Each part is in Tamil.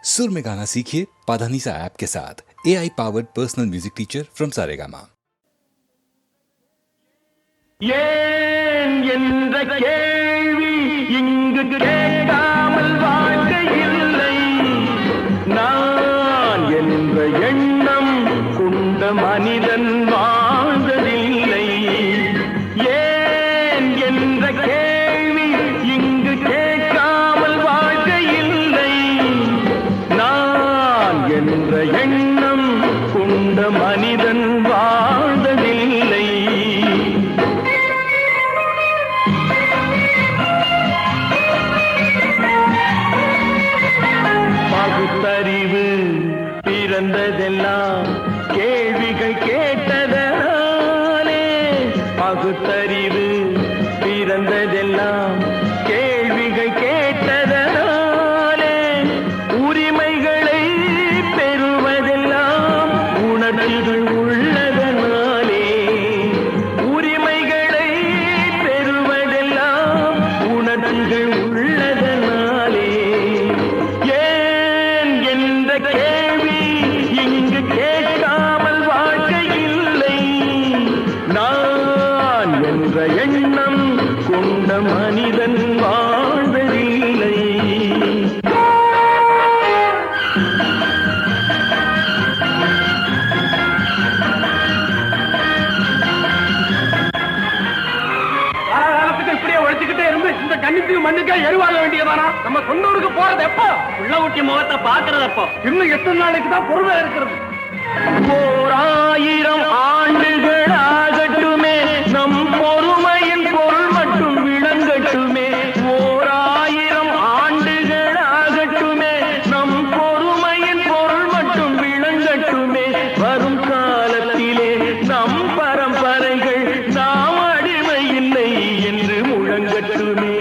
सुर में गाना सीखिए पाधानीसा ऐप के साथ। AI powered personal music teacher from Saregama. ஏன் என்ற கேள்வி இங்கு கேட்காமல் வாழ்க்கை இல்லை. நான் என்ற எண்ணம் கொண்ட மனிதன் வாழ்ந்ததில்லை. ஏன் என்ற கேள்வி இங்கு கேட்காமல் வாழ்க்கை இல்லை. நான் என்ற எண்ணம் கொண்ட மனிதன் வாழ்ந்ததில்லை. பகுத்தறிவு பிறந்ததெல்லாம் கேள்விகள் கேட்டதனாலே. பகுத்தறிவு பிறந்ததெல்லாம் கேள்விகள் கேட்டதனாலே. உரிமைகளை பெறுவதெல்லாம் உணர்வுகள் உள்ளதனாலே. உரிமைகளை பெறுவதெல்லாம் உணர்வுகள் உள்ளதனாலே. கேள்வி இங்கு கேட்காமல் வாழ்க்கை இல்லை. நான் என்ற எண்ணம் கொண்ட மனிதன் வாழ்வதில்லை. இப்படியே உழைச்சுக்கிட்டே இருந்து இந்த கண்ணிக்கு மண்ணுக்கே எருவாக வேண்டியதானா? நம்ம சொந்த ஊருக்கு போறது எப்போ? உள்ள ஊட்டி முகத்தை பாக்குறது எப்போ? இன்னும் எத்தனை நாளைக்கு தான் பொறுமை இருக்கிறது? 1000 ஆண்டுகள் ஆகட்டுமே, நம் பொறுமையின் பொருள் மட்டும் விளங்கட்டுமே. 1000 ஆண்டுகள் ஆகட்டுமே, நம் பொறுமையின் பொருள் மட்டும் விளங்கட்டுமே. வரும் காலத்திலே நம் பரம்பரைகள் நாம் அடிமை இல்லை என்று முழங்கட்டுமே.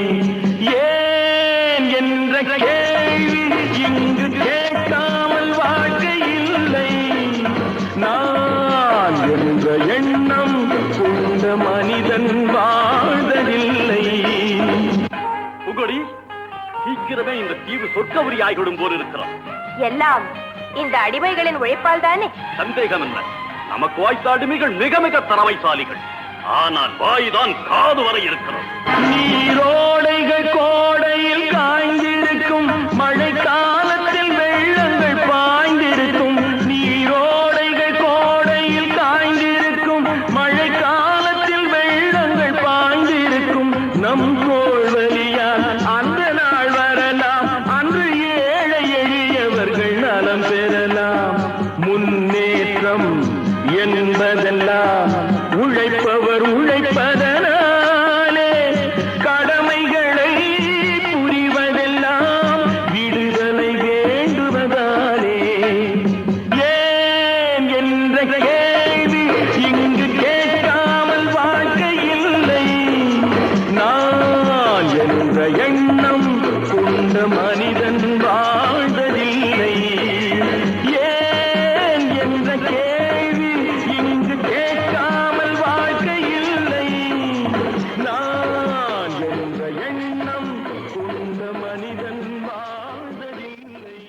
ஏன் என்ற கேள்வி இங்கு கேட்காமல் வாழ்க்கை இல்லை. நான் என்ற எண்ணம் கொண்ட மனிதன் வாழ்ந்ததில்லை. புகழி, சீக்கிரமே இந்த தீவு சொர்க்கவரி ஆகிவிடும் போல் இருக்கிறோம். எல்லாம் இந்த அடிமைகளின் உழைப்பால் தானே? சந்தேகம் என்ன? நமக்கு வாய்த்த அடிமைகள் மிக மிக திறமைசாலிகள். ஆனால் வாய்தான் காது வரை இருக்கிறோம். நீரோடைகள் கோடையில் காய்ந்திருக்கும், மழை காலத்தில் வெள்ளங்கள் பாய்ந்திருக்கும். நீரோடைகள் கோடையில் காய்ந்திருக்கும், மழை காலத்தில் வெள்ளங்கள் பாய்ந்திருக்கும். நம் தோல்வலியால் அந்த நாள் வரலாம், அன்று ஏழை எளியவர்கள் நலம் பெறலாம். முன்னேற்றம் என்பதெல்லாம் உழைப்பவர் உழைப்பதனாலே. கடமைகளை புரிவதெல்லாம் விடுதலை வேண்டுவதாலே. ஏன் என்ற கேள்வி இங்கு கேட்காமல் வாழ்க்கை இல்லை. நான் என்ற எண்ணம் கொண்ட மனிதன் வாழ்ந்ததில்லை. ஏன் என்ற கேள்வி இங்கு கேட்காமல் வாழ்க்கை இல்லை. நான் என்ற எண்ணம் கொண்ட மனிதன் வாழ்ந்ததில்லை.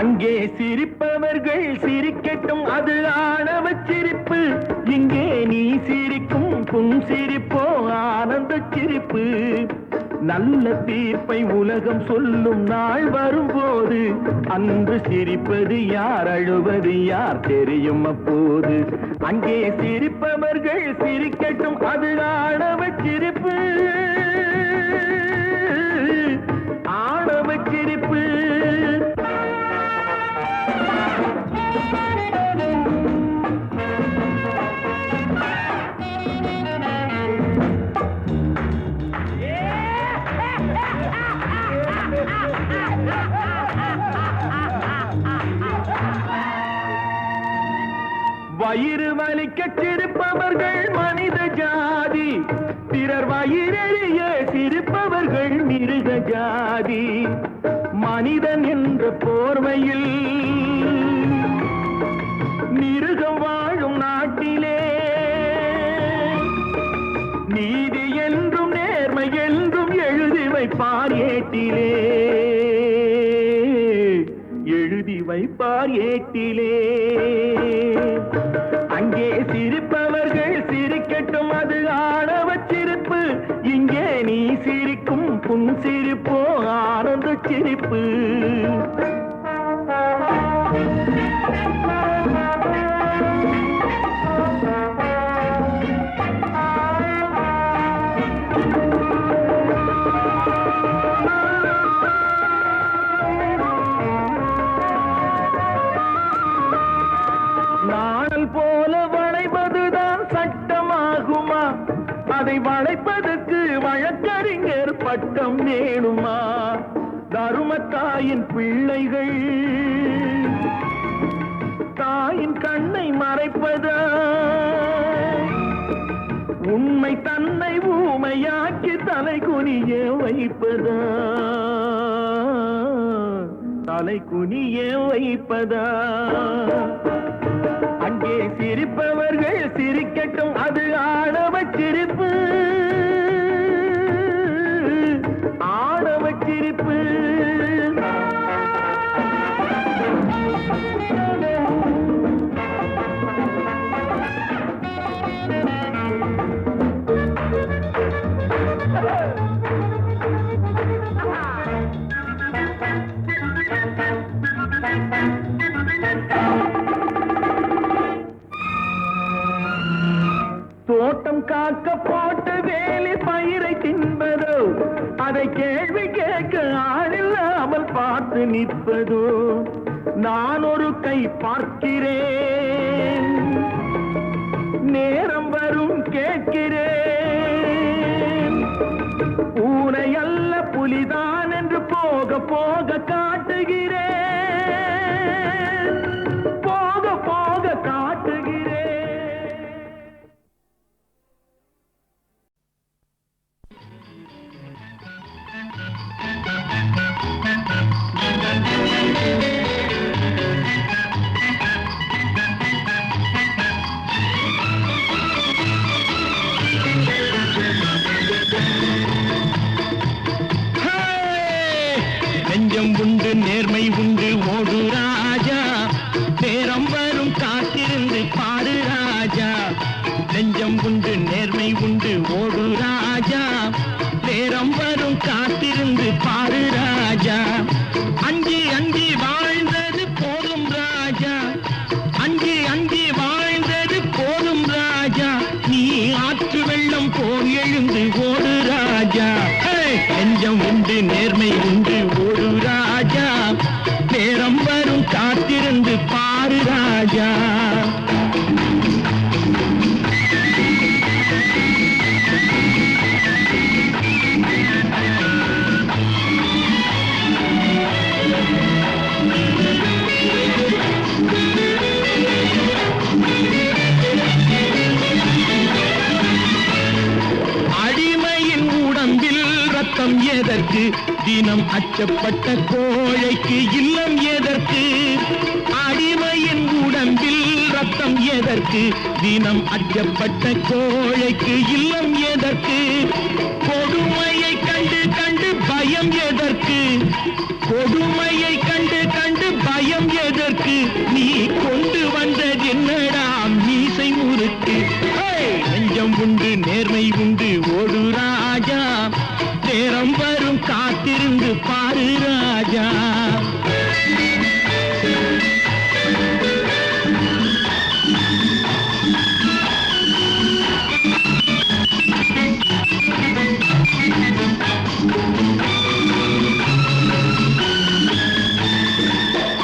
அங்கே சிரிப்பவர்கள் சிரிக்கட்டும், அது ஆணவ சிரிப்பு. இங்கே நீ சிரிக்கும் புன் சிரிப்போ ஆனந்த சிரிப்பு. நல்ல தீர்ப்பை உலகம் சொல்லும் நாள் வரும்போது அன்று சிரிப்பது யார், அழுவது யார் தெரியும் அப்போது. அங்கே சிரிப்பவர்கள் சிரிக்கட்டும், அது ஆணவ சிரிப்பு. ஆணவ சிரிப்பு. வயிறு வலிக்க சிரிப்பவர்கள் மனித ஜாதி. வயிறறிய சிரிப்பவர்கள் மிருக ஜாதி. மனிதன் என்ற போர்வையில் மிருகம் வாழும் நாட்டிலே நீதி என்றும் நேர்மை என்றும் எழுதி வைப்பார் ஏட்டிலே, எழுதி வைப்பார் ஏட்டிலே. அங்கே சிரிப்பவர்கள் சிரிக்கட்டும், அது ஆணவச் சிரிப்பு. இங்கே நீ சிரிக்கும் புன் சிரிப்போ ஆனந்த சிரிப்பு. போல வளைவதுதான் சட்டமாகுமா? அதை வளைப்பதற்கு வழக்கறிஞர் பட்டம் வேணுமா? தருமத்தாயின் பிள்ளைகள் தாயின் கண்ணை மறைப்பதா? உண்மை தன்னை ஊமையாக்கி தலை குனிய வைப்பதா? தலை குனிய வைப்பதா? அங்கே சிரிப்பவர்கள் சிரிக்கட்டும், அது ஆணவச் சிரிப்பு, ஆணவச் சிரிப்பு. தோட்டம் காக்க போட்டு வேலி பயிரை தின்பதோ, அதை கேள்வி கேட்க ஆளில்லாமல் பார்த்து நிற்பதோ? நான் ஒரு கை பார்க்கிறேன், நேரம் வரும் கேட்கிறேன். பூனை அல்ல புலிதான் என்று போக போக காட்டுகிறேன், போக போக காட்டுகிறேன். நெஞ்சம் உண்டு நேர்மை உண்டு ஓடு ராஜா, நேரம் வரும் காத்திருந்து பாரு ராஜா. நெஞ்சம் உண்டு நேர்மை உண்டு ஓடு ராஜா, நேரம் வரும் காத்திருந்து பாரு ராஜா. அஞ்சி அஞ்சி வாழ்ந்தது போதும் ராஜா, அஞ்சி அஞ்சி வாழ்ந்தது போதும் ராஜா. நீ ஆற்று வெள்ளம் போல் எழுந்து ஓடு ராஜா. நெஞ்சம் உண்டு நேர்மை உண்டு ஓடு ராஜா, நேரம் வரும் காத்திருந்து பாரு ராஜா. ரத்தம் எதற்கு? தினம் அச்சப்பட்ட கோழைக்கு இல்லம் எதற்கு? அடிமையின் உடம்பில் ரத்தம் எதற்கு? தினம் அச்சப்பட்ட கோழைக்கு இல்லம் எதற்கு? கொடுமையை கண்டு கண்டு பயம் எதற்கு? கொடுமையை கண்டு கண்டு பயம் எதற்கு? நீ கொண்டு வந்தது என்னடா மீசை முறுக்கு? நெஞ்சம் உண்டு நேர்மை உண்டு ஓடு ராஜா, நேரம் வரும் காத்திருந்து பாரு ராஜா.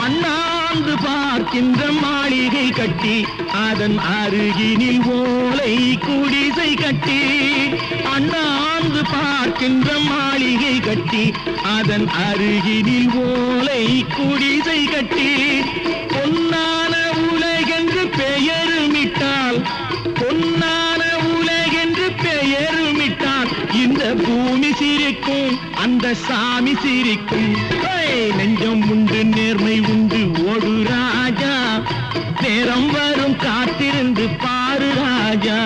அண்ணாந்து பார்க்கின்ற மாளிகை கட்டி, அதன் அருகினில் ஓலை குடிசை கட்டி. அண்ணாந்து பார்க்கின்ற மாளிகை கட்டி, அதன் அருகினில் ஓலை குடிசை கட்டி. பொன்னான உலகென்று பெயருமிட்டால், பொன்னான உலகென்று பெயருமிட்டால் பூமி சிரிக்கும் அந்த சாமி சிரிக்கும். நெஞ்சம் உண்டு நேர்மை உண்டு ஓடு ராஜா, நேரம் வரும் காத்திருந்து பாரு ராஜா.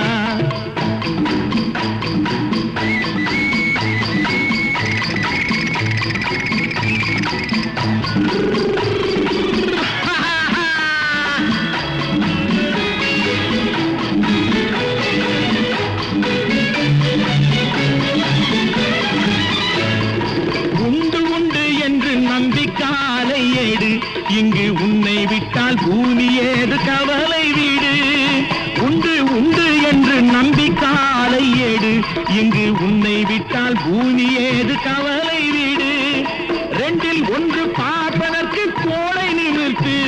நம்பிக்காலை ஏடு இங்கு உன்னை விட்டால் பூமி ஏது கவலை வீடு. உண்டு உண்டு என்று நம்பிக்காலை ஏடு இங்கு உன்னை விட்டால் பூமி ஏது கவலை வீடு. ரெண்டில் ஒன்று பார்ப்பதற்கு தோளை நிமிர்த்து,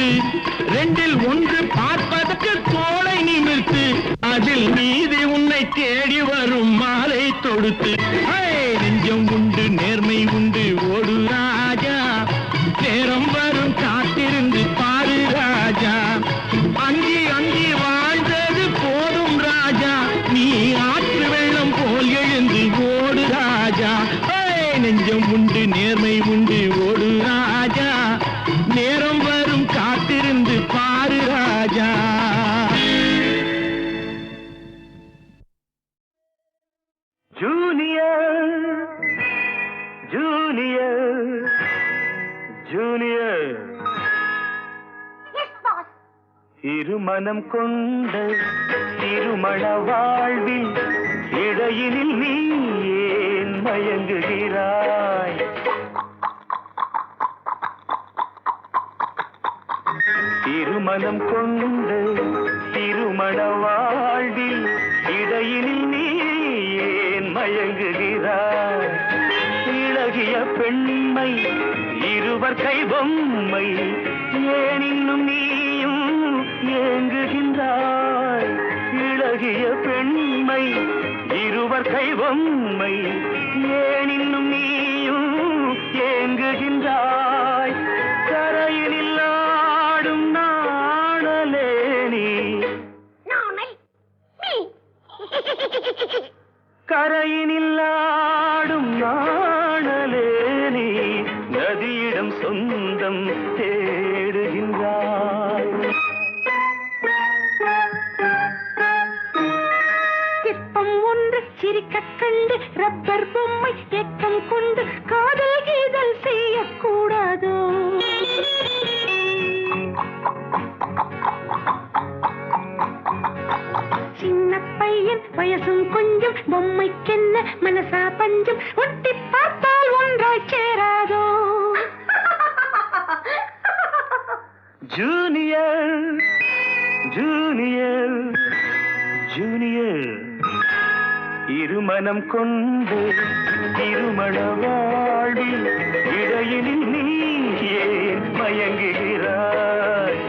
ரெண்டில் ஒன்று பார்ப்பதற்கு தோளை நிமிர்த்து, அதில் மீது உன்னை தேடி வரும் மாலை தொடுத்து. நெஞ்சம் உண்டு நேர்மை உண்டு ஓடு ராஜா, நேரம் வரும் காத்திருந்து பாரு ராஜா. அஞ்சி அஞ்சி வாழ்ந்தது போதும் ராஜா, நீ ஆற்று வெள்ளம் போல் எழுந்து ஓடு ராஜா. நெஞ்சம் உண்டு நேர்மை உண்டு ஓடு ராஜா, நேரம் வரும் காத்திருந்து பாரு ராஜா. ஜூனியர் ஜூனியர் ஜூனியர், இருமனம் கொண்ட திருமண வாழ்வில் இடையினில் நீ ஏன் மயங்குகிறாய்? திருமணம் கொண்ட திருமண வாழ்வில் இடையினில் நீ ஏன் மயங்குகிறாய்? இளகிய பெண்மை இருவர் கை பொம்மை, ஏன் இன்னும் நீயும் ஏங்குகின்றாய்? இளகிய பெண்மை இருவர் கை பொம்மை, ஏன் இன்னும் நீயும் ஏங்குகின்றாய்? கரையினில் ஆடும் நாணலே நீ, கரையினில் ஆடும் நாணலே நீ, நதியிடம் சொந்தம் தேடுகின்றாய். சிற்பம் ஒன்று சிரிக்க கண்டு ரப்பர் பொம்மை ஏக்கம் கொண்டு காதல் கீதல் செய்யக்கூடாதோ? சின்ன பையன் வயசும் கொஞ்சம், பொம்மைக்கென்ன மனசா பஞ்சம், ஒட்டி பார்த்தால் ஒன்றாய் சேராதோ? ஜூனியர் ஜூனியர் ஜூனியர், இருமனம் கொண்டு திருமண வாழ்வில் இடையினில் நீ ஏன் மயங்குகிறாய்?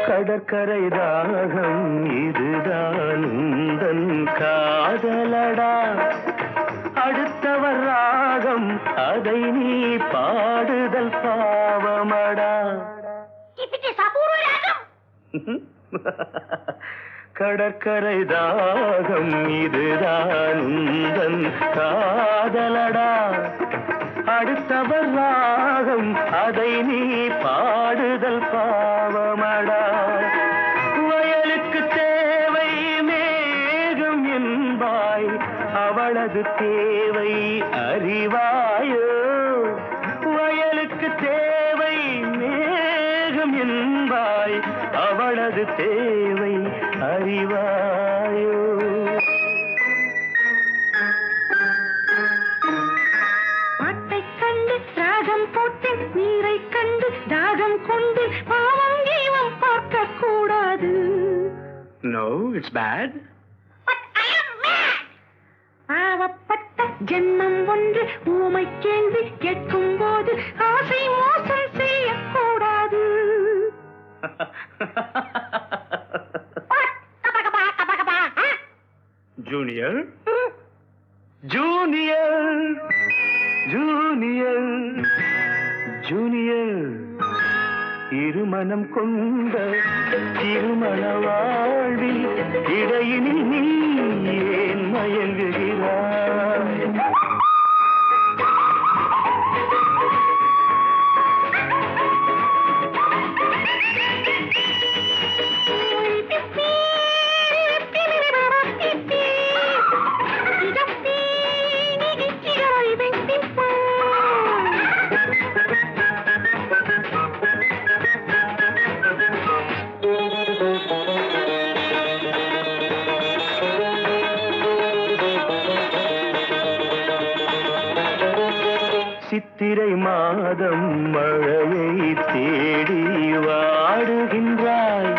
கடற்கரை தாகம் இதுதான் உந்தன் காதலடா, அடுத்தவர் ராகம் அதை நீ பாடுதல் பாவமடா. கடற்கரை தாகம் இதுதான் உந்தன் காதலடா, அடுத்தவர் ராகம் அதை நீ பாடுதல் பாவமடா. வயலுக்கு தேவை மேகம் என்பாய், அவளது தேவை அறிவாயோ? வயலுக்கு தேவை மேகம் என்பாய், அவளது தேவை அறிவாயோ? நீரை கண்டு தாகம் கொண்டு பாவம் ஜீவம் பார்க்க கூடாது. No, it's bad. பாவப்பட்ட ஜென்மம் ஒன்று ஊமை கேள்வி கேட்கும் போது ஆசை மோசம் செய்யக்கூடாது. ஜூனியர் ஜூனியர் ஜூனியர் ஜூனியர் இருமனம் கொண்ட திருமண வாழ்வில் இடையினில் நீ ஏன் மயங்குகிறாய்? சித்திரை மாதம் மழையை தேடி வாடுகின்றாய்,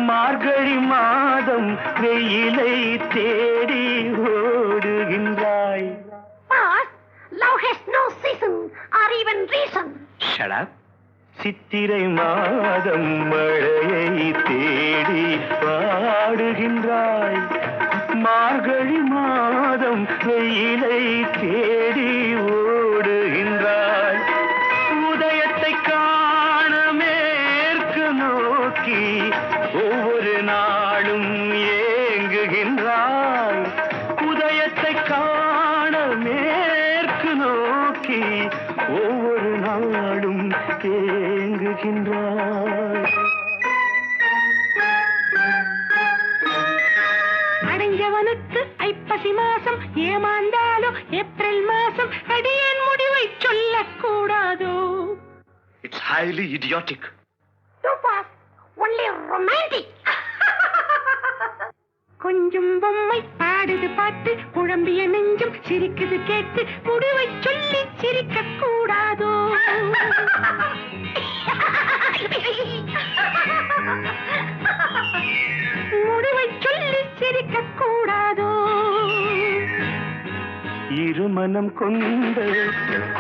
மார்கழி மாதம் வெயிலை தேடி ஓடுகின்றாய். Love has no season or even reason. Shut up. சித்திரை மாதம் மழையை தேடி பாடுகின்றாய், மார்கழி மாதம் வெயிலை தேடி ஓடுகின்றாய். உதயத்தை காண மேற்கு நோக்கி ஒவ்வொரு நாளும் ஏங்குகின்றாய். உதயத்தை காண மேற்கு நோக்கி ஒவ்வொரு நாளும் ஏங்குகின்றாய். அடைஞ்சவனுக்கு ஐப்பசி மாசம் ஏமாந்தாலோ ஏப்ரல் மாசம் அடியேன் முடிவை சொல்லக்கூடாதோ? It's highly idiotic. Too fast, only romantic. கொஞ்சம் பொம்மை பாடுது பாட்டு, குழம்பிய நெஞ்சம் சிரிக்குது கேட்டு, முடிவை சொல்லி சிரிக்க கூடாதோ? முடிவை சொல்லி சிரிக்க கூடாதோ? இருமனம் கொண்ட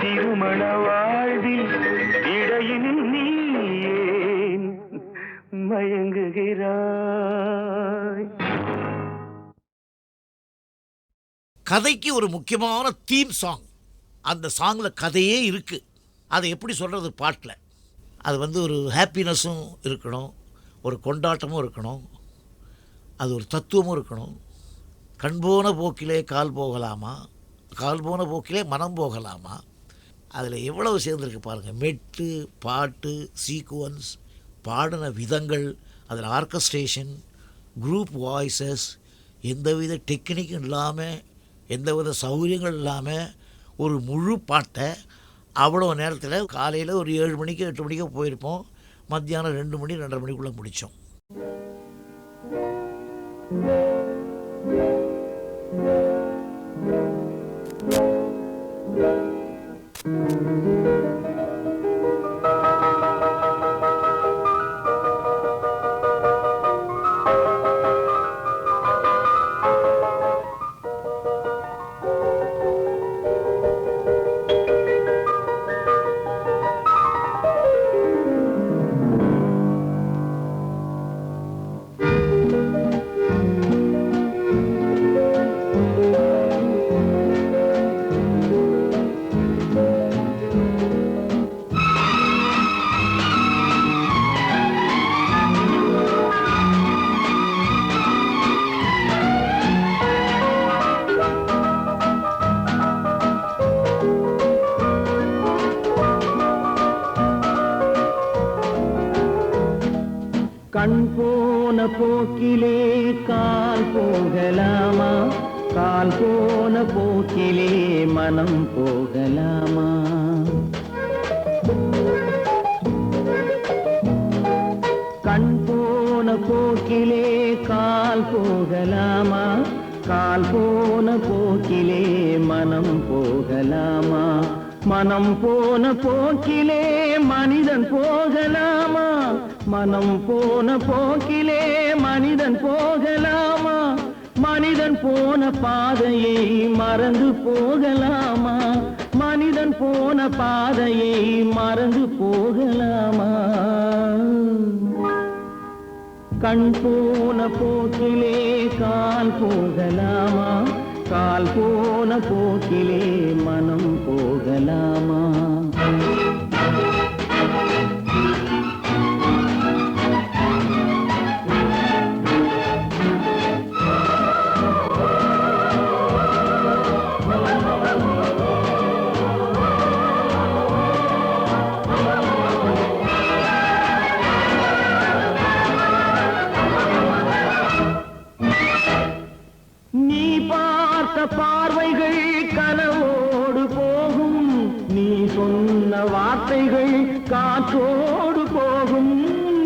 திருமண வாழ்வில் இடையினில் நீ ஏன் மயங்குகிறாய்? கதைக்கு ஒரு முக்கியமான தீம் சாங். அந்த சாங்கில் கதையே இருக்குது. அதை எப்படி சொல்கிறது பாட்டில்? அது ஒரு ஹாப்பினஸும் இருக்கணும், ஒரு கொண்டாட்டமும் இருக்கணும், அது ஒரு தத்துவமும் இருக்கணும். கண் போன போக்கிலே கால் போகலாமா, கால் போன போக்கிலே மனம் போகலாமா, அதில் எவ்வளவு சேர்ந்துருக்கு பாருங்கள். மெட்டு, பாட்டு, சீக்குவன்ஸ், பாடின விதங்கள், அதில் ஆர்கஸ்ட்ரேஷன், குரூப் வாய்ஸஸ், எந்தவித டெக்னிக்கும் இல்லாமல், எந்தவித சௌகரியங்கள் இல்லாமல் ஒரு முழு பாட்டை அவ்வளோ நேரத்தில் காலையில் ஒரு 7 மணிக்கு 8 மணிக்கு போயிருப்போம், மத்தியானம் 2 மணி 2:30 மணிக்குள்ளே முடித்தோம். கண் போன போக்கிலே கால் போகலாமா, கால் போன போக்கிலே மனம் போகலாமா? கண் போன போக்கிலே கால் போகலாமா, கால் போன போக்கிலே மனம் போகலாமா? மனம் போன போக்கிலே மனிதன் போகலாமா, மனம் போன போக்கிலே மனிதன் போகலாமா? மனிதன் போன பாதையை மறந்து போகலாமா, மனிதன் போன பாதையை மறந்து போகலாமா? கண் போன போக்கிலே கால் போகலாமா, கால் போன போக்கிலே மனம் போகலாமா? நீ பார்த்த பார்வைகள் கனவோடு போகும், நீ சொன்ன வார்த்தைகள் காற்றோடு போகும்.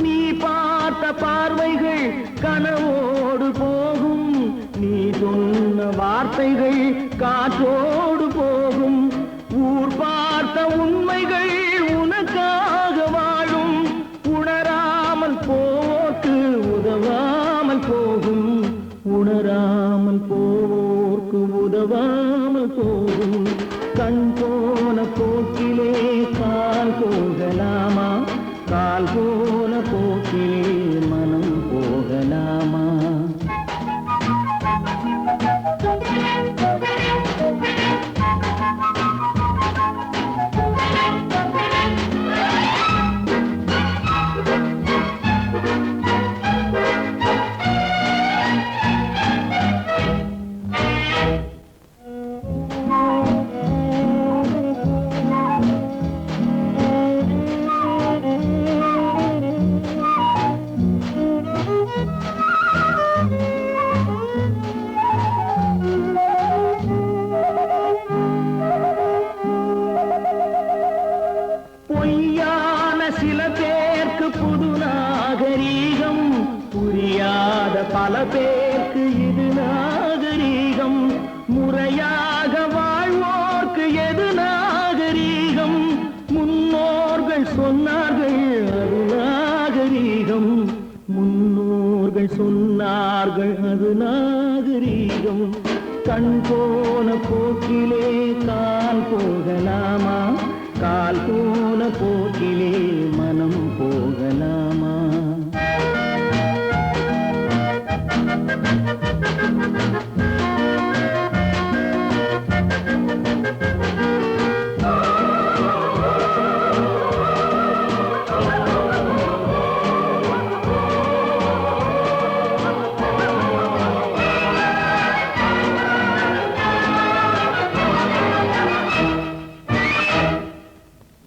நீ பார்த்த பார்வைகள் கனவோடு போகும், நீ சொன்ன வார்த்தைகள் காற்றோடு போகும். ஊர் பார்த்த உண்மைகள் உனக்காக வாழும், உணராமல் போக்கு உதவாமல் போகும், உணராமல் போவோர்க்கு உதவாமல் போகும். கண் போன போக்கிலே கால் போகலாமா, கால் போன போக்கிலே மனம் போகலாமா? பொய்யான சில பேருக்கு புது நாகரீகம், புரியாத பல பேருக்கு இது நாகரீகம். முறையாக வாழ்வோர்க்கு எது நாகரீகம்? முன்னோர்கள் சொன்னார்கள் அது நாகரீகம், முன்னோர்கள் சொன்னார்கள் அது நாகரீகம். கண் போன போக்கிலே கால் போகலாமா, கால் போன போக்கிலே மனம் போகலாமா?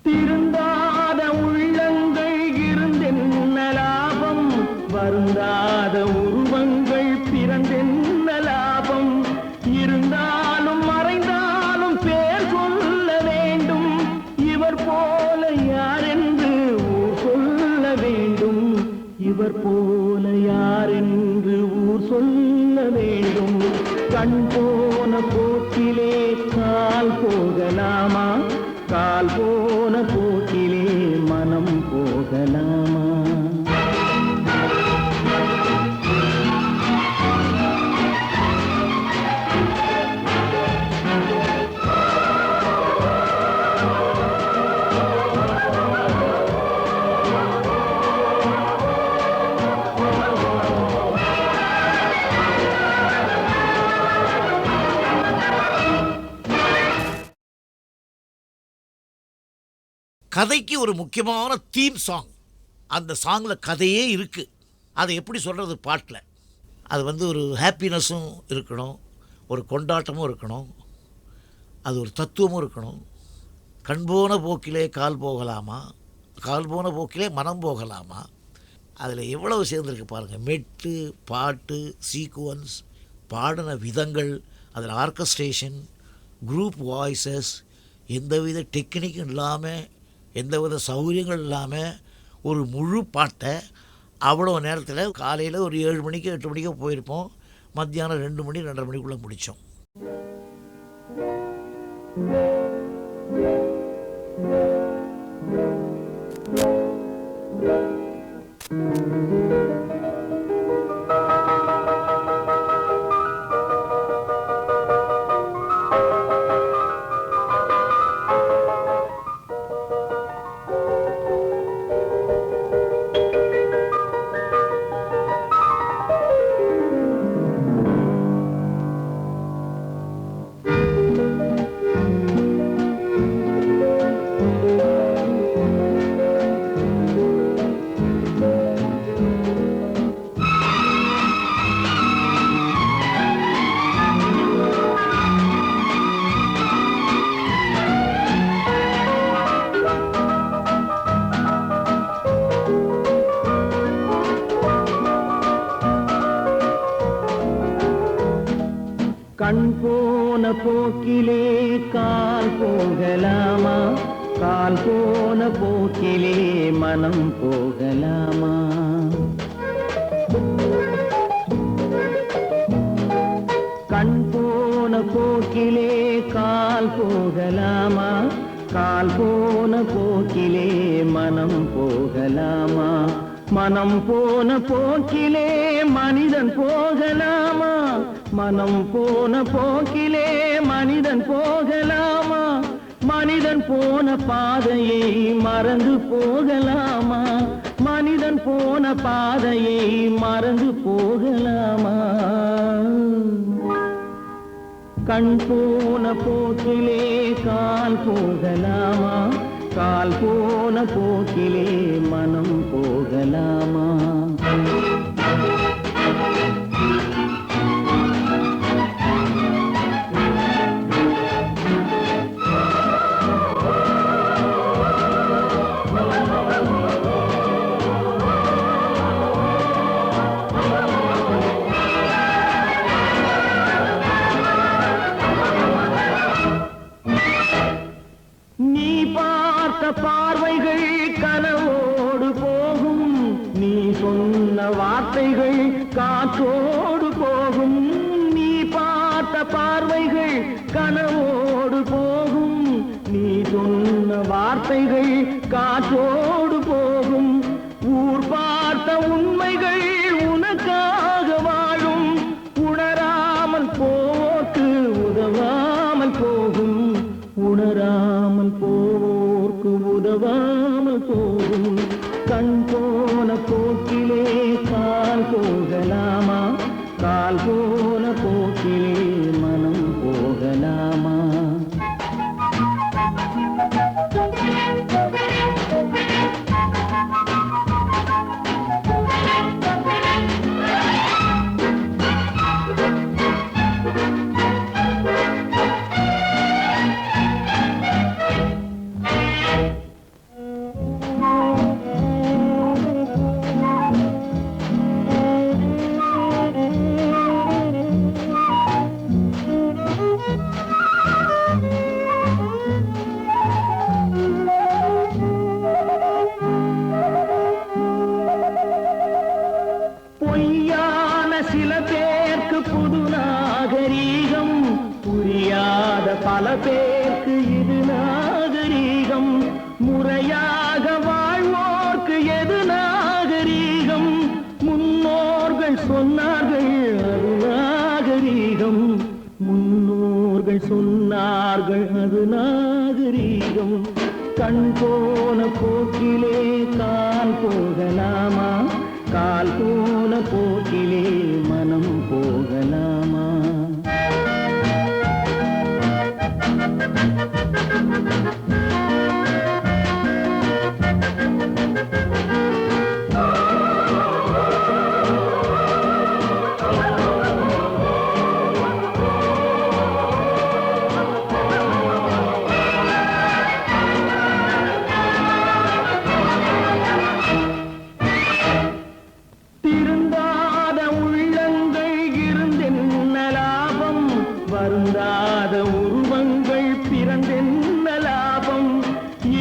திருந்தாத உள்ளங்கள் இருந்தென்ன லாபம், வருந்தாத உருவங்கள் பிறந்தென்ன லாபம்? இருந்தாலும் மறைந்தாலும் பேர் சொல்ல வேண்டும், இவர் போல யாரென்று ஊர் சொல்ல வேண்டும், இவர் போல யாரென்று ஊர் சொல்ல வேண்டும். கண் போன போக்கிலே கால் போகலாமா, கால் போன போக்கிலே மனம் போகலாமா? கதைக்கு ஒரு முக்கியமான தீம் சாங். அந்த சாங்கில் கதையே இருக்குது. அதை எப்படி சொல்கிறது பாட்டில்? அது வந்து ஒரு ஹாப்பினஸும் இருக்கணும், ஒரு கொண்டாட்டமும் இருக்கணும், அது ஒரு தத்துவமும் இருக்கணும். கண் போன போக்கிலே கால் போகலாமா, கால் போன போக்கிலே மனம் போகலாமா? அதில் எவ்வளவு சேர்ந்துருக்கு பாருங்கள். மெட்டு, பாட்டு, சீக்குவன்ஸ், பாடின விதங்கள், அதில் ஆர்கஸ்ட்ரேஷன், குரூப் வாய்ஸஸ், எந்தவித டெக்னிக்கும் இல்லாமல், எந்தவித சௌகரியங்கள் இல்லாமல் ஒரு முழு பாட்டை அவ்வளோ நேரத்தில் காலையில் ஒரு 7 மணிக்கு 8 மணிக்கோ போயிருப்போம், மத்தியானம் 2 மணி 2:30 மணிக்குள்ளே முடித்தோம். கண் போன போக்கிலே கால் போகலாமா, கால் போன போக்கிலே மனம் போகலாமா. கண் போன போக்கிலே கால் போகலாமா, கால் போன போக்கிலே மனம் போகலாமா. மனம் போன போக்கிலே மனிதன் போகலாமா, மனம் போன போக்கிலே மனிதன் போகலாமா. மனிதன் போன பாதையை மறந்து போகலாமா, மனிதன் போன பாதையை மறந்து போகலாமா. கண் போன போக்கிலே கால் போகலாமா, கால் போன போக்கிலே மனம் போகலாமா. பார்வைகள் கனவோடு போகும், நீ சொன்ன வார்த்தைகள் காற்றோடு போகும். நீ பார்த்த பார்வைகள் கனவோடு போகும், நீ சொன்ன வார்த்தைகள் காற்றோடு போகும். ஊர் பார்த்த உண்மைகள் உனக்காக வாழும், உணராமல் போக்கு உதவாமல் போகும், உணராமல் போக்கு உதவாமல் போகும். கண் போன போக்கிலே கால் போகலாமா, கால் போன போக்கிலே மனம் போகலாமா. பொய்யான சில பேருக்கு புது நாகரீகம், புரியாத பல பேருக்கு இது நாகரீகம். முறையாக வாழ்வோர்க்கு எது நாகரீகம், முன்னோர்கள் சொன்னார்கள் அது நாகரீகம், முன்னோர்கள் சொன்னார்கள் அது நாகரீகம். கண் போன போக்கிலே கால் போகலாமா, கால் போன போக்கிலே மனம் போகலாமா. திருந்தாத உள்ளங்கள் இருந்தென்ன லாபம், வருந்தாத உருவங்கள் பிறந்தென்ன லாபம்.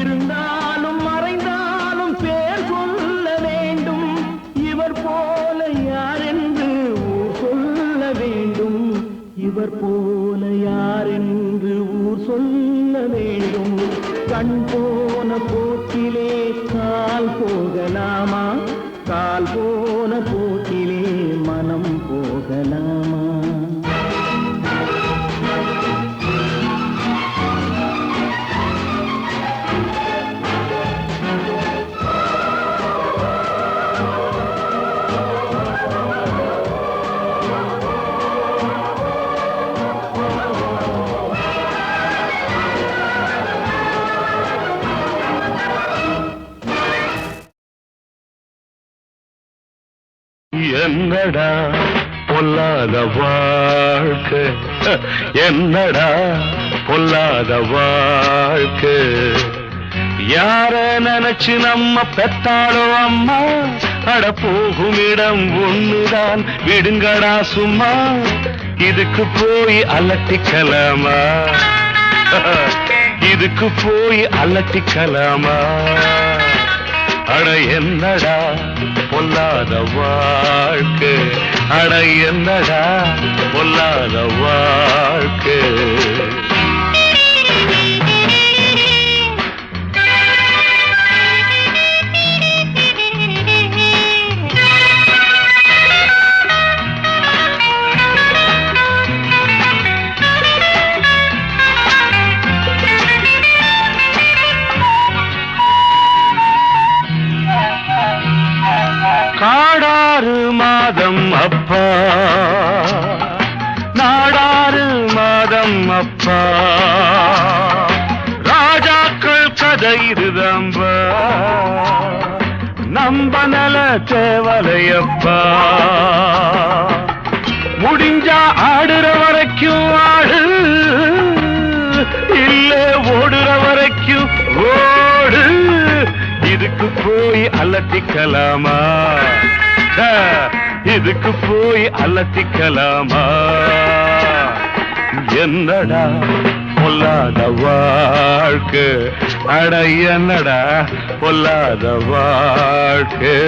இருந்தாலும் மறைந்தாலும் பேர் சொல்ல வேண்டும், இவர் போல யாரென்று ஊர் சொல்ல வேண்டும், இவர் போல யாரென்று ஊர் சொல்ல வேண்டும். கண் போன போக்கிலே கால் போகலாமா, கால் போன போக்கிலே மனம் போகலாமா. என்னடா பொல்லாத வாழ்க்கை, என்னடா பொல்லாத வாழ்க்கை. யார நினைச்சு நம்ம பெத்தாளோ அம்மா, அட போகும் இடம் ஒண்ணுதான் விடுங்கடா சும்மா. இதுக்கு போய் அலட்டிக்கலாமா? இதுக்கு போய் அலட்டிக்கலாமா? அட என்னடா பொல்லாத வாழ்க்கை, அட என்னடா பொல்லாத வாழ்க்கை. காடாறு மாதம் அப்பா, நாடாறு மாதம் அப்பா, ராஜாக்கள் கதை இருதம்பா, நம்ப நல தேவலையப்பா. முடிஞ்சா ஆடுற வரைக்கும் ஆடு, இல்ல ஓடுற வரைக்கும் ஓடு. இதுக்கு போய் அலட்டிக்கலாமா? இதுக்கு போய் அலட்டிக்கலாமா? என்னடா பொல்லாத வாழ்க்கை, அட என்னடா பொல்லாத வாழ்க்கை.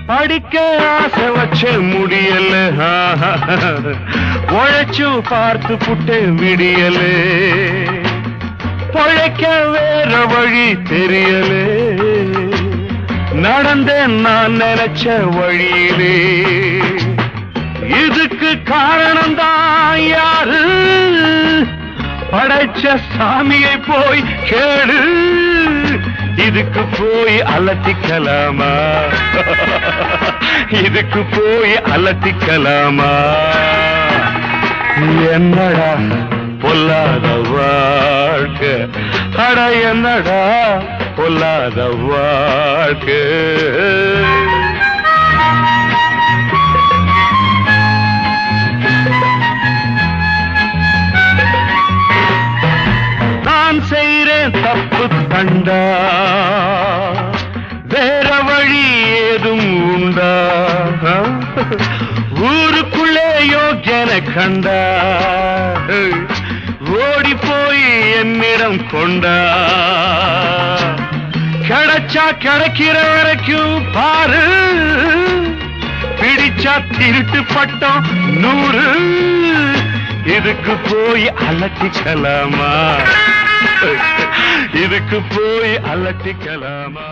படிக்க ஆசை வச்ச முடியல, உழைச்சு பார்த்து புட்டு விடியல, பொழைக்க வேற வழி தெரியல, நடந்தேன் நான் நினைச்ச வழியிலே. இதுக்கு காரணம் தான் யாரு? படைச்ச சாமியை போய் கேளு. இதுக்கு போய் அலட்டிக்கலாமா? இதுக்கு போய் அலட்டிக்கலாமா? என்னடா பொல்லாத வாழ்க்கை, அட என்னடா பொல்லாத வாழ்க்கை. நான் செய்றேன் தப்பு கண்டா, வேற வழி ஏதும் உண்டா? ஊருக்குள்ளே யோக்கியன கண்டா, ஓடி போய் என்னிடம் கொண்டா. கிடைச்சா கிடைக்கிற வரைக்கும் பாரு, பிடிச்சா திருட்டு பட்டம் 100. இதுக்கு போய் அலட்டிக்கலாமா? இதுக்கு போய் அலட்டிக்கலாமா?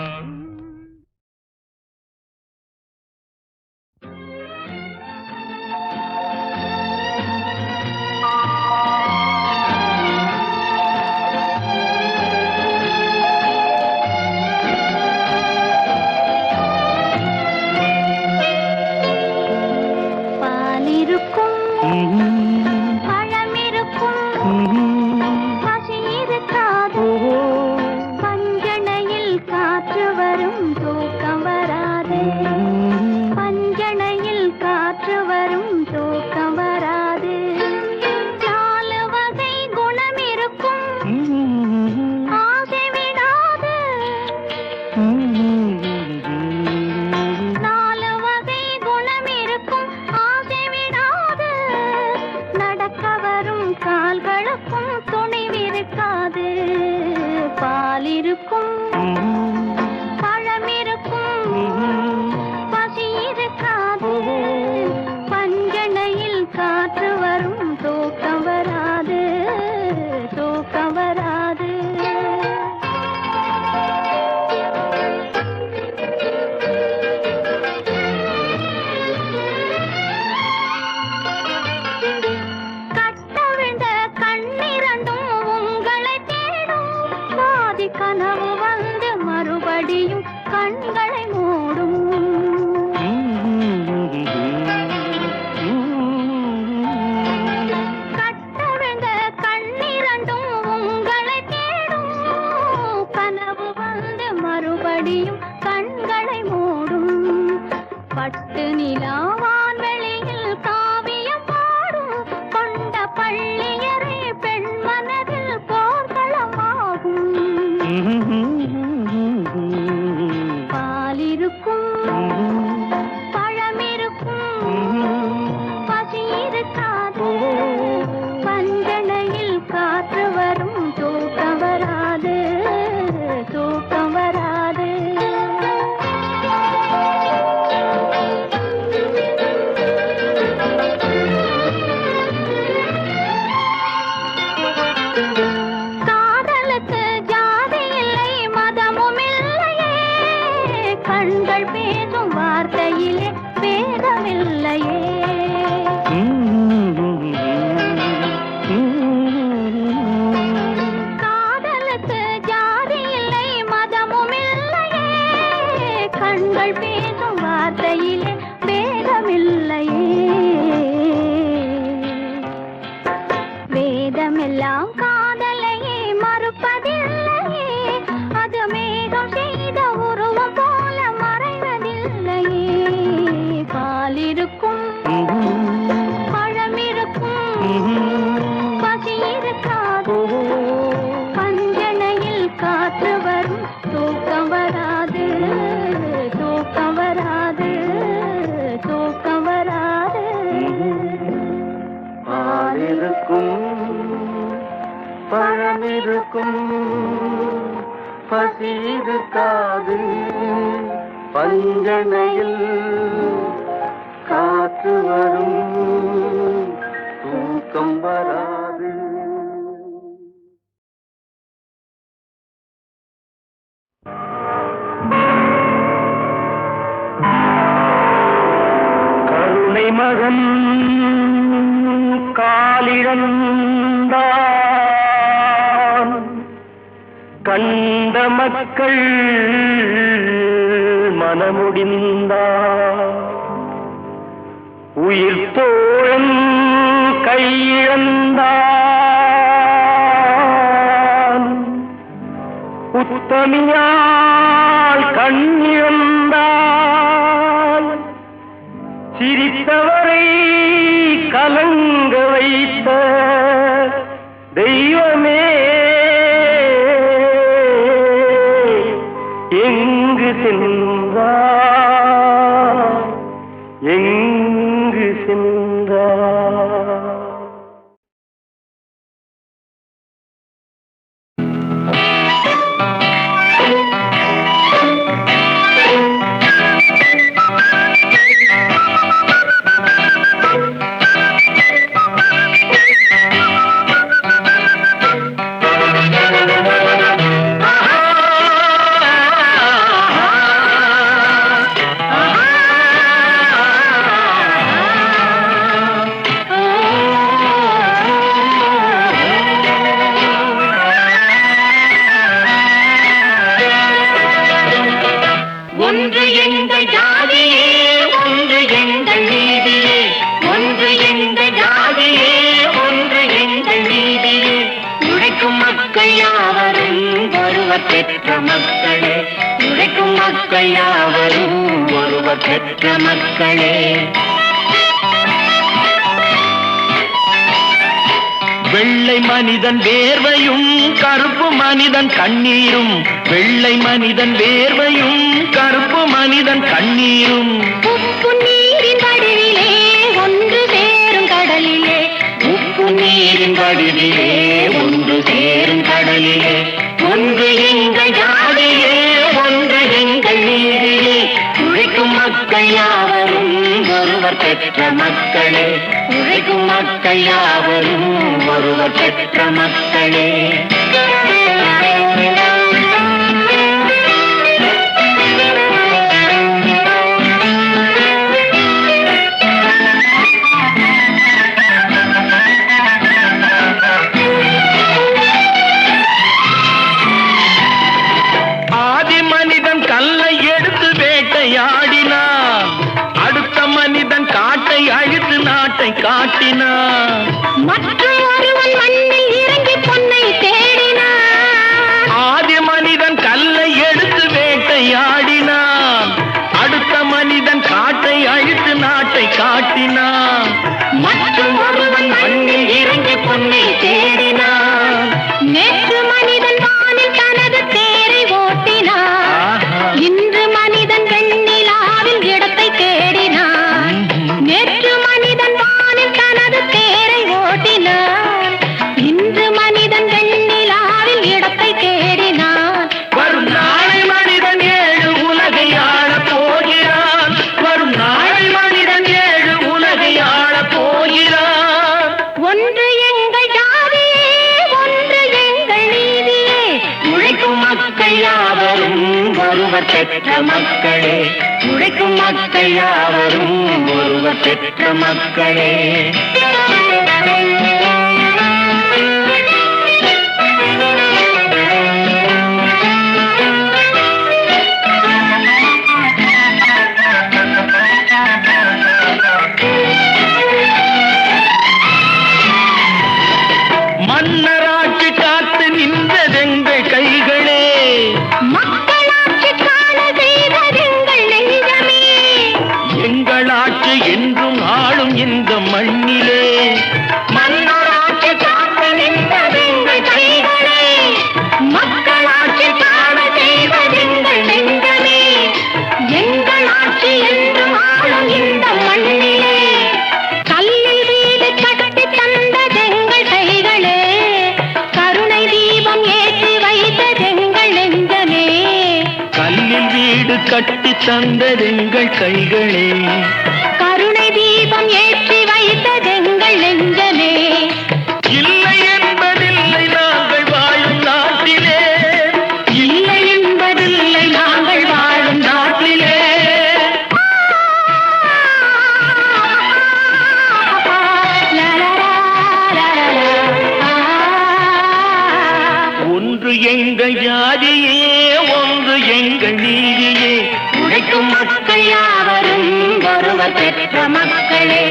பட்டு நிலாவான் வெளியில் காவியம் இருக்கும் பழம் இருக்கும் பசி இருக்காது பஞ்சனையில் காற்று வரும் தூக்கம் வராது தூக்கம் வராது காதலுக்கு ஜாதி இல்லை மதமும் இல்லையே கண்கள் பேசும் வார்த்தையிலே பேதமில்லையே காதலுக்கு ஜாதி இல்லை மதமும் இல்லையே கண்கள் பேசும் வார்த்தையிலே பேதமில்லையே வேதமெல்லாம் காதலையே மறுப்பதில்லையே அது மேகம் செய்த உருவம் போல மறைவதில்லையே பால் இருக்கும் பழம் இருக்கும் பசி இருக்காது பஞ்சனையில் காற்று வரும் தூக்கம் வராது தூக்கம் வராது தூக்கம் வராது பால் இருக்கும் பழம் இருக்கும் பசி இருக்காது பஞ்சனையில் காற்று வரும் தூக்கம் வராது கருணை மகன் காலிழந்தான் கண்ட மக்கள் மனமுடிந்தார் உயிர் தோழன் கையிழந்தான் உத்தமியால் கண்ணிழந்தால் சிரித்தவரை கலங்க வைத்த தெய்வமே எங்கு சென்றார் எங்கு சென்றார் ஒன்று எங்கள் ஜாதியே ஒன்று எங்கள் நீதியே ஒன்று எங்கள் ஜாதியே ஒன்று எங்கள் நீதியே உழைக்கும் மக்கள் யாவரும் ஒருவர் பெற்ற மக்களே உழைக்கும் மக்கள் யாவரும் ஒருவர் பெற்ற மக்களே வெள்ளை மனிதன் வேர்வையும் கருப்பு மனிதன் கண்ணீரும் வெள்ளை மனிதன் வேர்வையும் கருப்பு மனிதன் கண்ணீரும் உப்பு நீரின் வடிவிலே ஒன்று சேரும் கடலிலே உப்பு நீரின் வடிவிலே ஒன்று சேரும் கடலிலே ஒன்று எங்கள் ஜாதியே ஒன்று எங்கள் நீதியே உழைக்கும் மக்கள் யாவரும் ஒருவர் பெற்ற மக்களே உழைக்கும் மக்கள் யாவரும் ஒருவர் பெற்ற மக்களே ஆதி மனிதன் கல்லை எடுத்து வேட்டையாடினான் அடுத்த மனிதன் காட்டை அழித்து நாட்டை காட்டினான் மற்றும் ஒருவன் மண்ணில் இறங்கி பொன்னை தேடினான் ஆதி மனிதன் கல்லை எடுத்து வேட்டையாடினான் அடுத்த மனிதன் காட்டை அழித்து நாட்டை காட்டினான் மற்றும் ஒருவன் மண்ணில் இறங்கி பொன்னை தேடினான் நேற்று மனிதன் வானில் தனது தேரை ஓட்டினான் இன்று மனிதன் வெண்ணி ஒருவர் பெற்ற மக்களே, உழைக்கும் மக்கள் யாவரும் ஒருவர் பெற்ற மக்களே. மன்னராட்சி காத்து நின்றதெங்கள் கைகளே, மக்களாட்சி காண செய்வதெங்கள் நெஞ்சமே. எங்கள் ஆட்சி என்றும் ஆளும் இந்த மண்ணிலே. மன்னராட்சி காத்து நின்றதெங்கள் கைகளே, மக்களாட்சி காண செய்வதெங்கள் நெஞ்சமே. எங்கள் ஆட்சி என்றும் ஆளும் இந்த மண்ணிலே. கல்லில் வீடு கட்டி தந்ததெங்கள் கைகளே, கருணை தீபம் ஏற்றி வைத்ததெங்கள் நெஞ்சமே. கல்லில் வீடு கட்டி தந்ததெங்கள் கைகளே, கருணை தீபம் ஏற்றி வைத்ததெங்கள் நெஞ்சமே. இல்லை என்பதில்லை நாங்கள் வாழும் நாட்டிலே, இல்லை என்பதில்லை நாங்கள் வாழும் நாட்டிலே. ஒன்று எங்கள் ஜாதியே, ஒன்று எங்கள் நீதியே. உழைக்கும் மக்கள் யாவரும் ஒருவர் பெற்ற மக்களே,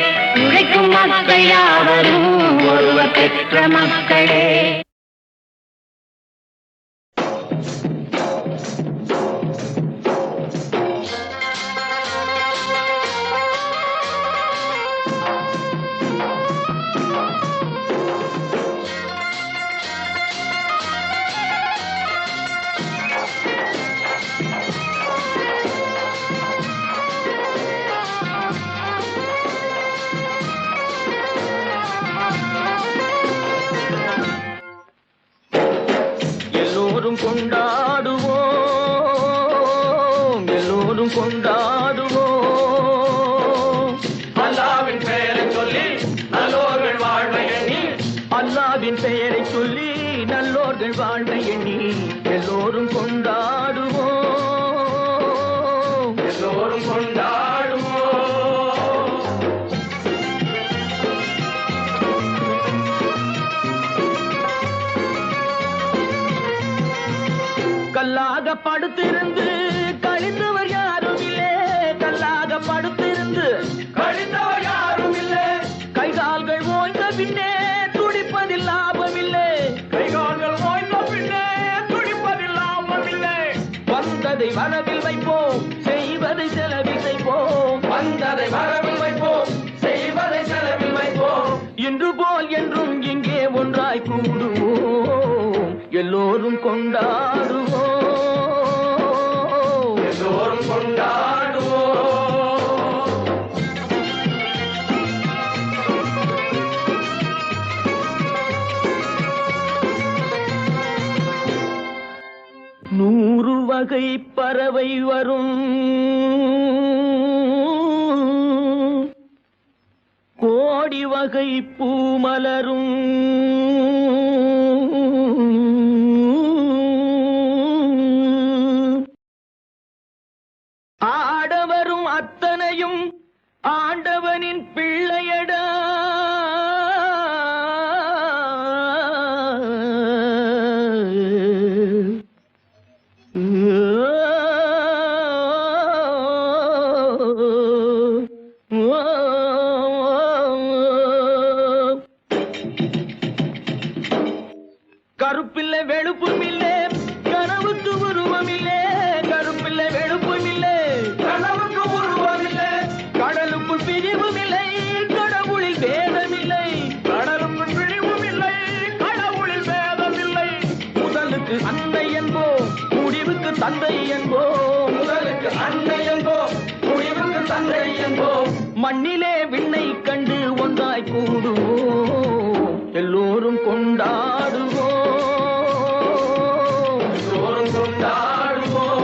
உழைக்கும் மக்கள் யாவரும் ஒருவர் பெற்ற மக்களே. எல்லோரும் கொண்டாடுவோம், எல்லோரும் கொண்டாடுவோம். அல்லாவின் பெயரை சொல்லி நல்லோர்கள் வாழ்வை எண்ணி, அல்லாவின் பெயரை சொல்லி நல்லோர்கள் வாழ்வை எண்ணி எல்லோரும் கொண்டாடுவோம், எல்லோரும் கொண்டாடுவோம். கல்லாக படுத்திருந்து கழிந்தவர் யாரும் இல்லை, கல்லாக படுத்திருந்து கழிந்தவர் யாரும் இல்லை. கைகால்கள் ஓய்ந்த பின்னே துடிப்பதில் லாபமில்லை, கைகால்கள் ஓய்ந்த பின்னே துடிப்பதில் லாபமில்லை. வந்ததை வரவில் வைப்போம், செய்வதை செலவில் செய்வோம். வந்ததை வரவில் வைப்போம், செய்வதை செலவில் வைப்போம். இன்று போல் என்றும் இங்கே ஒன்றாய் கூடுவோம், எல்லோரும் கொண்டாடுவோம், எல்லோரும் கொண்டாடுவோம். நூறு வகை பறவை வரும், கோடி வகை பூமலரும். ஆடவரும் அத்தனையும் ஆண்டவனின் பிள்ளையடா. கருப்பில்லை வெளுப்பும் இல்லை, கனவுக்கு உருவம் இல்லை. கருப்பில்லை வெளுப்பும் இல்லை, கனவுக்கு உருவம் இல்லை. கடலுக்குள் பிரிவும் இல்லை, கடவுளில் வேதமில்லை. கடலுக்குள் பிரிவும் இல்லை, கடவுளில் வேதமில்லை. முதலுக்கு அன்னை என்போம், முடிவுக்கு தந்தை என்போம். முதலுக்கு அன்னை என்போம், முடிவுக்கு தந்தை என்போம். மண்ணிலே விண்ணை கண்டு ஒன்றாய் கூடுவோம், எல்லோரும் கொண்டாடுவோம், எல்லோரும் கொண்டாடுவோம்.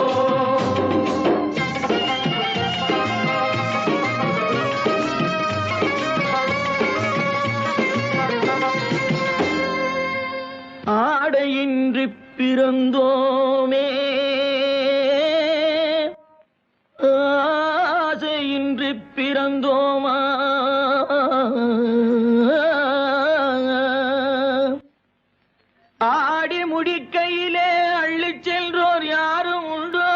ஆடையின்றி பிறந்தோமே, இன்று பிறந்தோமா ஆடி முடிக்கையிலே அள்ளி சென்றோர் யாரும் உண்டோ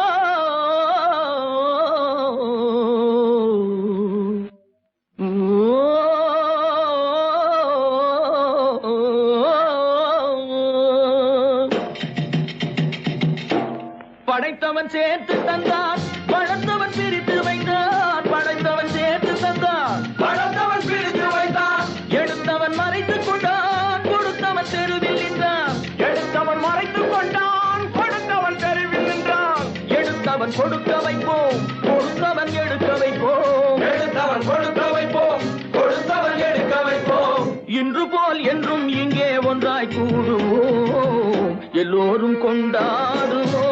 படைத்தவன் சேர்த்து தந்தான் படைத்தவன் பிரித்து வைத்தான் படைத்தவன் சேர்த்து தந்தான் படைத்தவன் பிரித்து வைத்தான் எடுத்தவன் மறைத்துக் கொண்டான் கொடுத்தவன் தெருவில் நின்றான் எடுத்தவன் மறைத்துக் கொண்டான் கொடுத்தவன் தெருவில் நின்றான் எடுத்தவன் கொடுக்க வைப்போம் கொடுத்தவன் எடுக்க வைப்போம் எடுத்தவன் கொடுக்க வைப்போம் கொடுத்தவன் எடுக்க வைப்போம் இன்று போல் என்றும் இங்கே ஒன்றாய் கூடுவோம் எல்லோரும் கொண்டாடுவோம்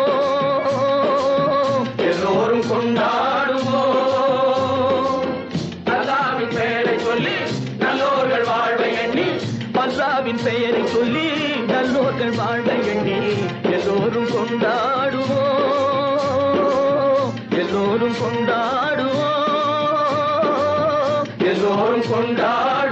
எல்லோரும் கொண்டாடுவோம் அல்லாவின் பெயரை சொல்லி நல்லோர்கள் வாழ்வை எண்ணி அல்லாவின் பெயரை சொல்லி நல்லோர்கள் வாழ்வை எண்ணி எல்லோரும் கொண்டாடுவோம் எல்லோரும் கொண்டாடுவோம் எல்லோரும் கொண்டாடுவோம்